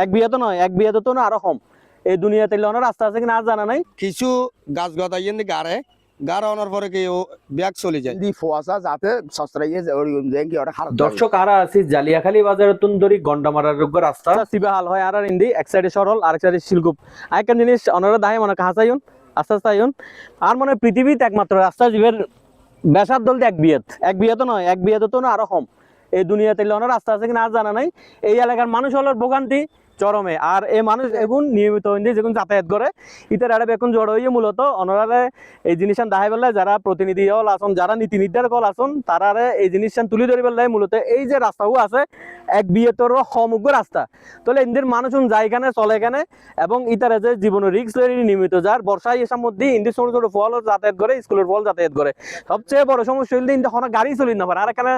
এক বিয়ে তো নয়, এক বিয়ে তো না আরো কম। এই দুনিয়াতে অনেক রাস্তা আছে কিনা আর জানা নাই। কিছু গাছ গদাইয়েন গাড়ে আনার পরে কি ও ব্যাগ চলে যায় দি ফোয়াসা যাতে সস্ত্রাইয়ে কি ওটা খারাপ দর্শক আরা আছি জালিয়াখালী বাজারের তুন্দরি গন্ডামারার যোগ্য রাস্তা সিবাহাল হয় আর ইন্দি এক সাইডে সরল আর এক সাইডে শিলগুপ। আরেকটা জিনিস অনারা দায় মনে হাসাইন আস্তে আস্তে আইন আর মনে পৃথিবীতে একমাত্র রাস্তা জীবের বেসার দলতে এক বিয়ে তো নয়, এক বিয়ে তো না আরো কম। এই দুনিয়াতে অনেক রাস্তা আছে কিনা আর জানা নাই। এই এলাকার মানুষ হলো ভোগান্তি চরমে। আর এই মানুষ এখন নিয়মিত যখন যাতায়াত করে ইতার আরে এখন জড় হইয়ে মূলত অনারে এই জিনিসটা দেখাই পেলে যারা প্রতিনিধি হল আসন, যারা নীতি নির্ধারক হল আসন, তারারে এই জিনিসটা তুলে ধরে পেলে মূলত এই যে রাস্তাও আছে এক বিয়ে তোর সমগ্র রাস্তা। তাহলে ইন্দির মানুষ যায় এখানে চলে এখানে এবং ইতারে যে জীবনের রিক্স নিয়মিত যার বর্ষায় এসব মধ্যে ইন্দির ছোট ছোট ফল যাতায়াত করে, স্কুলের ফল যাতায়াত করে। সবচেয়ে বড় সমস্যা হইলে ইন্দি কোনো গাড়ি চলি না পারে। আর এখানে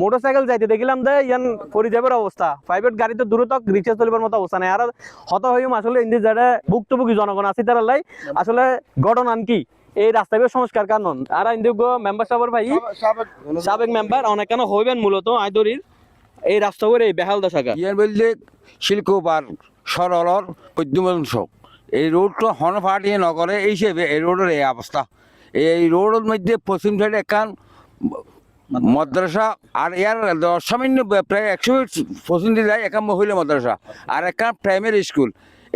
মোটরসাইকেল যাইতে দেখিলাম যে ইয়ান পরিযাবের অবস্থা, প্রাইভেট গাড়িতে দূরত রিক্সা চলিবার মতো অবস্থা নেই। আর হত হইম আসলে ইন্দি যারা ভুক্তভোগী জনগণ আছে তারা লাই আসলে ঘটনা কি এই রাস্তা সংস্কার কারণ আর ইন্দিগো মেম্বার সাহেবের ভাই সাবেক মেম্বার অনেক কেন হইবেন মূলত আইদরির এই রাস্তা করে এই বেহাল দশাকা ইয়ার বললে শিল্পবার সরলর উদ্যমংশ এই রোডটা হন ফাটিয়ে নগরে এই হিসেবে এই রোডের এই অবস্থা। এই রোডের মধ্যে পশ্চিম সাইডে একখান মাদ্রাসা আর এর সামান্য প্রায় 100 পশ্চিম দিকে যায় একান মহিলা মাদ্রাসা আর একখান প্রাইমারি স্কুল।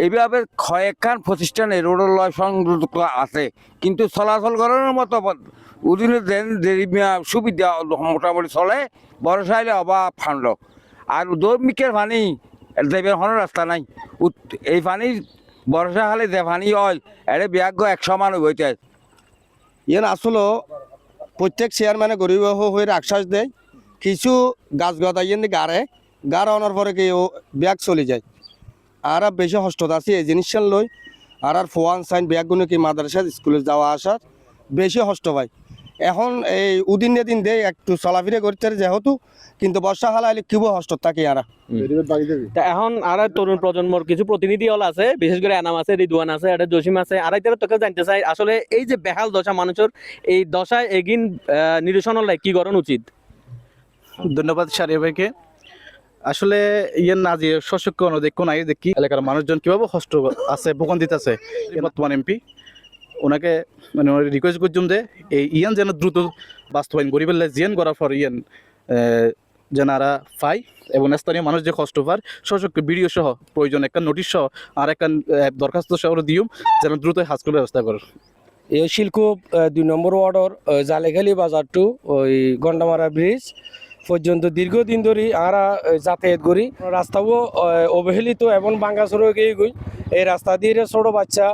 এইভাবে কয়েকখান প্রতিষ্ঠান এই রোডের লয় সংযুক্ত আছে, কিন্তু চলাচল করার মতো অধীনে সুবিধা মোটামুটি চলে। বর্ষা হলে অভাব ফান্ড আর দৈমিকের পানি দেবের কোনো রাস্তা নাই। এই পানি বর্ষা হলে যে পানি হয় এটা ব্যাগ 100 মানুষ হইতে। ইয়ান আসলে প্রত্যেক চেয়ারম্যানে গরিব হয়ে আশ্বাস দেয় কিছু গাছ গদাইয়েন গাড়ে আনার পরে কি ও ব্যাগ চলে যায়। আর বেশি হস্ততা আছে এই জিনিসটা লই আর ফোয়ান সাইন ব্যাগগুলো কি মাদ্রাসা স্কুলে যাওয়া আসার বেশি হস্ত পায়। এখন এই উদিনে দিন দেয় একটু চলাফিরে করতে যেহেতু, কিন্তু বর্ষা কালে আইলে কিব হস্ত থাকে আর এখন আর তরুণ প্রজন্মর কিছু প্রতিনিধি হল আছে, বিশেষ করে এনাম আছে, রিদওয়ান আছে, এটা জসিম আছে। আর এটার তোকে জানতে চাই আসলে এই যে বেহাল দশা মানুষের এই দশায় এগিন নিরসন হলে কি করা উচিত? ধন্যবাদ সারিয়া ভাইকে। আসলে ইয়ের না যে সশক্ত দেখুন আগে দেখি এলাকার মানুষজন কিভাবে কষ্ট আছে ভোগান্তিতে আছে। বর্তমান এমপি ওনাকে মানে রিকোয়েস্ট করছুম যে এই ইয়ান যেন দ্রুত বাস্তবায়ন করি ফেললে জিয়ান করার পর ইয়ান যেন আরা পাই এবং স্থানীয় মানুষ যে কষ্ট পার সশক্ত ভিডিও সহ প্রয়োজন একটা নোটিশ সহ আর একটা দরখাস্ত সহ দিও যেন দ্রুত হাসপাতাল ব্যবস্থা করে। এই শিলকুপ 2 নম্বর ওয়ার্ডর জালেখালি বাজার টু ওই গন্ডামারা ব্রিজ পর্যন্ত দীর্ঘদিন ধরে আমরা যাতায়াত করি। রাস্তাও অবহেলিত এবং ভাঙ্গাচোরা গিয়ে গই। এই রাস্তা দিয়ে ছোট বাচ্চা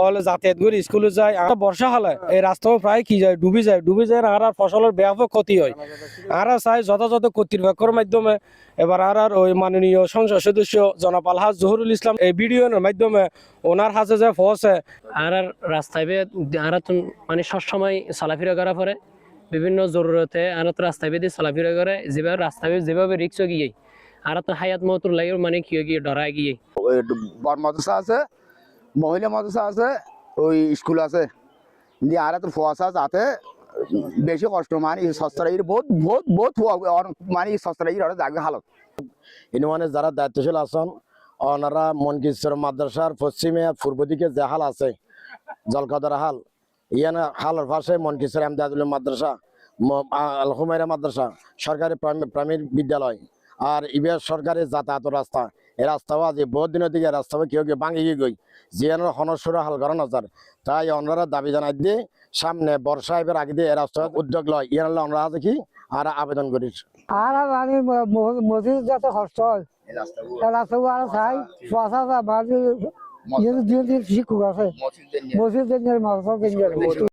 হলে যাতায়াত করি স্কুলে যায়। আর বর্ষা হলে এই রাস্তাও প্রায় কি যায় ডুবে যায় আর ফসলের ব্যাপক ক্ষতি হয়। আর চাই যথাযথ কর্তৃপক্ষের মাধ্যমে এবার আর ওই মাননীয় সংসদ সদস্য জনাব আলহাজ জহুরুল ইসলাম এই ভিডিওর মাধ্যমে ওনার হাতে যে পৌঁছে আর রাস্তায় আর মানে সবসময় চলাফেরা করা পরে বিভিন্ন জরুরতে আর তো রাস্তায় বেঁধে চলাফেরা করে যেভাবে রাস্তায় যেভাবে রিক্সা গিয়ে আর তো হায়াত মতুর লাগে মানে কি গিয়ে ডরা গিয়ে বড় মাদ্রাসা আছে, মহিলা মাদ্রাসা আছে, ওই স্কুল আছে। আর তো ফোয়াশা যাতে বেশি কষ্ট মানে সস্তার বহুত বহুত বহুত মানে সস্তার জায়গা হালত ইনি মানে যারা দায়িত্বশীল আছেন ওনারা মনকিশ্বর মাদ্রাসার পশ্চিমে পূর্ব দিকে যে হাল আছে জলকাদার হাল ইয়ান হালের পাশে মনকিশ্বর আমদাদুল মাদ্রাসা, আল হুমায়রা মাদ্রাসা, সরকারি প্রাইমারি বিদ্যালয় আর ইবিআর সরকারি যাতায়াত রাস্তা। এই রাস্তাও আজ বহুত দিনের দিকে রাস্তাও কেউ কেউ ভাঙি গই জিয়ানোর হনসুর হাল করা নজর। তাই ওনারা দাবি জানাই দিয়ে সামনে বর্ষা এবার আগে দিয়ে এই রাস্তা উদ্যোগ লয় ইয়ান আমরা আছে কি আর আবেদন করি। আর আমি মসজিদ যাতে কষ্ট হয় রাস্তাও আর চাই শিক্ষক আছে মসজিদ